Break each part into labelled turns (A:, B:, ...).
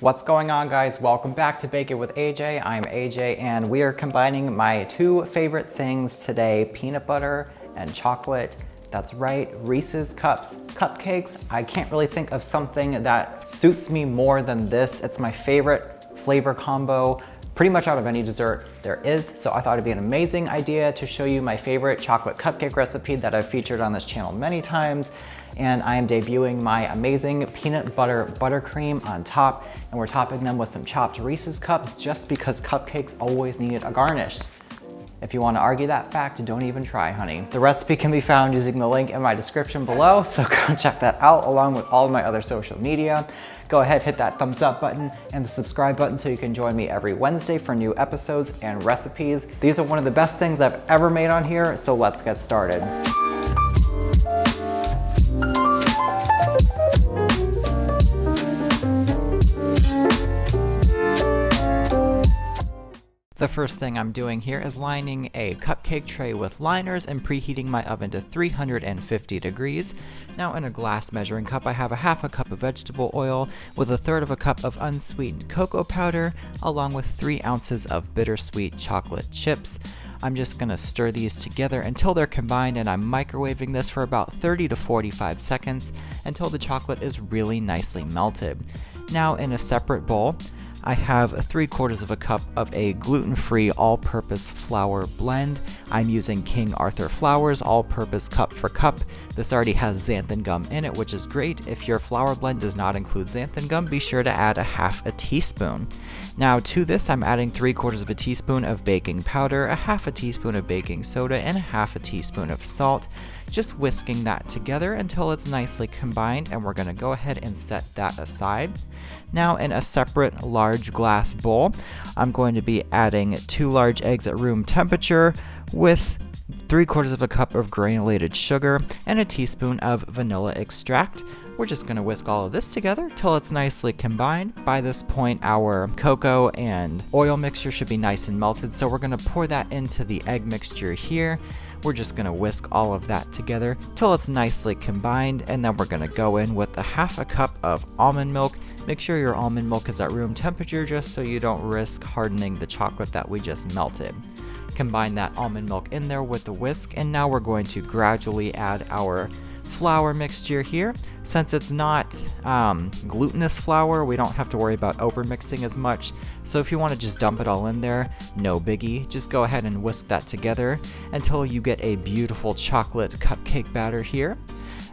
A: What's going on, guys? Welcome back to Bake It with AJ. I'm AJ and we are combining my two favorite things today, peanut butter and chocolate. That's right, Reese's Cups Cupcakes. I can't really think of something that suits me more than this. It's my favorite flavor combo pretty much out of any dessert there is. So I thought it'd be an amazing idea to show you my favorite chocolate cupcake recipe that I've featured on this channel many times. And I am debuting my amazing peanut butter buttercream on top, and we're topping them with some chopped Reese's Cups just because cupcakes always need a garnish. If you want to argue that fact, don't even try, honey. The recipe can be found using the link in my description below, so go check that out along with all of my other social media. Go ahead, hit that thumbs up button and the subscribe button so you can join me every Wednesday for new episodes and recipes. These are one of the best things I've ever made on here, so let's get started. The first thing I'm doing here is lining a cupcake tray with liners and preheating my oven to 350 degrees. Now in a glass measuring cup, I have a half a cup of vegetable oil with a third of a cup of unsweetened cocoa powder, along with 3 ounces of bittersweet chocolate chips. I'm just gonna stir these together until they're combined, and I'm microwaving this for about 30 to 45 seconds until the chocolate is really nicely melted. Now in a separate bowl, I have 3/4 of a cup of a gluten-free all-purpose flour blend. I'm using King Arthur flours all-purpose cup for cup. This already has xanthan gum in it, which is great. If your flour blend does not include xanthan gum, be sure to add a half a teaspoon. Now to this, I'm adding 3/4 of a teaspoon of baking powder, a half a teaspoon of baking soda, and a half a teaspoon of salt. Just whisking that together until it's nicely combined, and we're gonna go ahead and set that aside. Now in a separate large glass bowl, I'm going to be adding 2 large eggs at room temperature with 3/4 of a cup of granulated sugar and a teaspoon of vanilla extract. We're just gonna whisk all of this together till it's nicely combined. By this point, our cocoa and oil mixture should be nice and melted, so we're gonna pour that into the egg mixture here. We're just gonna whisk all of that together till it's nicely combined, and then we're gonna go in with a half a cup of almond milk. Make sure your almond milk is at room temperature just so you don't risk hardening the chocolate that we just melted. Combine that almond milk in there with the whisk, and now we're going to gradually add our flour mixture here. Since it's not glutinous flour, we don't have to worry about over mixing as much. So if you want to just dump it all in there, no biggie. Just go ahead and whisk that together until you get a beautiful chocolate cupcake batter here.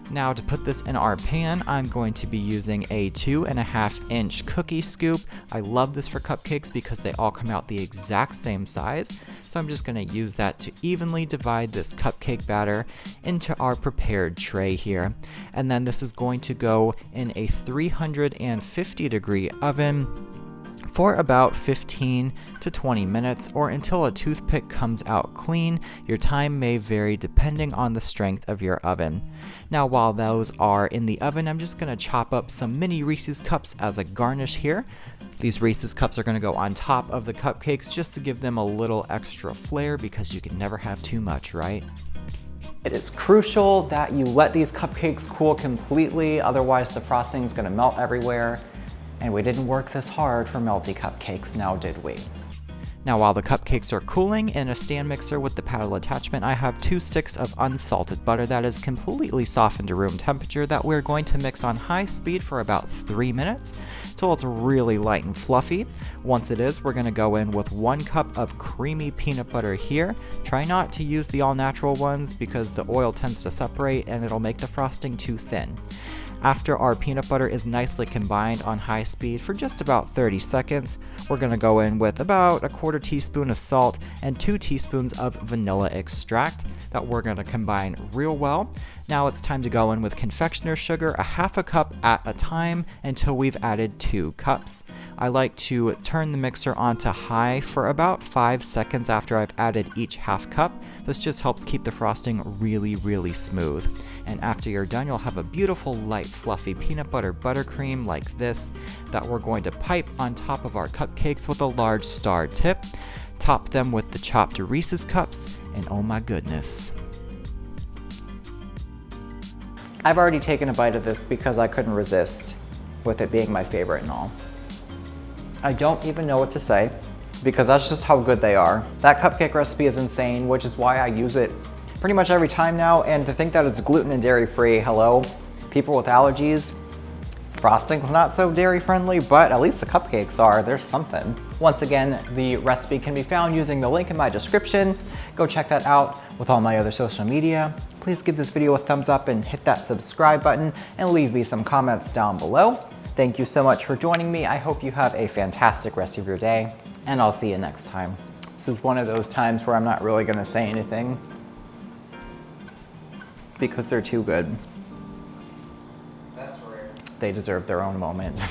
A: Now to put this in our pan, I'm going to be using a 2.5-inch cookie scoop. I love this for cupcakes because they all come out the exact same size. So I'm just gonna use that to evenly divide this cupcake batter into our prepared tray here. And then this is going to go in a 350 degree oven for about 15 to 20 minutes, or until a toothpick comes out clean. Your time may vary depending on the strength of your oven. Now while those are in the oven, I'm just gonna chop up some mini Reese's Cups as a garnish here. These Reese's Cups are gonna go on top of the cupcakes just to give them a little extra flair, because you can never have too much, right? It is crucial that you let these cupcakes cool completely, otherwise the frosting is gonna melt everywhere. And we didn't work this hard for melty cupcakes, now did we? Now while the cupcakes are cooling, in a stand mixer with the paddle attachment, I have 2 sticks of unsalted butter that is completely softened to room temperature that we're going to mix on high speed for about 3 minutes till it's really light and fluffy. Once it is, we're gonna go in with 1 cup of creamy peanut butter here. Try not to use the all-natural ones because the oil tends to separate and it'll make the frosting too thin. After our peanut butter is nicely combined on high speed for just about 30 seconds, we're gonna go in with about a 1/4 teaspoon of salt and 2 teaspoons of vanilla extract that we're gonna combine real well. Now it's time to go in with confectioner's sugar, a half a cup at a time until we've added 2 cups. I like to turn the mixer onto high for about 5 seconds after I've added each half cup. This just helps keep the frosting really smooth. And after you're done, you'll have a beautiful light fluffy peanut butter buttercream like this that we're going to pipe on top of our cupcakes with a large star tip. Top them with the chopped Reese's Cups, and oh my goodness. I've already taken a bite of this because I couldn't resist, with it being my favorite and all. I don't even know what to say because that's just how good they are. That cupcake recipe is insane, which is why I use it pretty much every time now. And to think that it's gluten and dairy free, hello, people with allergies. Frosting's not so dairy friendly, but at least the cupcakes are. There's something. Once again, the recipe can be found using the link in my description. Go check that out with all my other social media. Please give this video a thumbs up and hit that subscribe button and leave me some comments down below. Thank you so much for joining me. I hope you have a fantastic rest of your day, and I'll see you next time. This is one of those times where I'm not really gonna say anything because they're too good. That's rare. They deserve their own moment.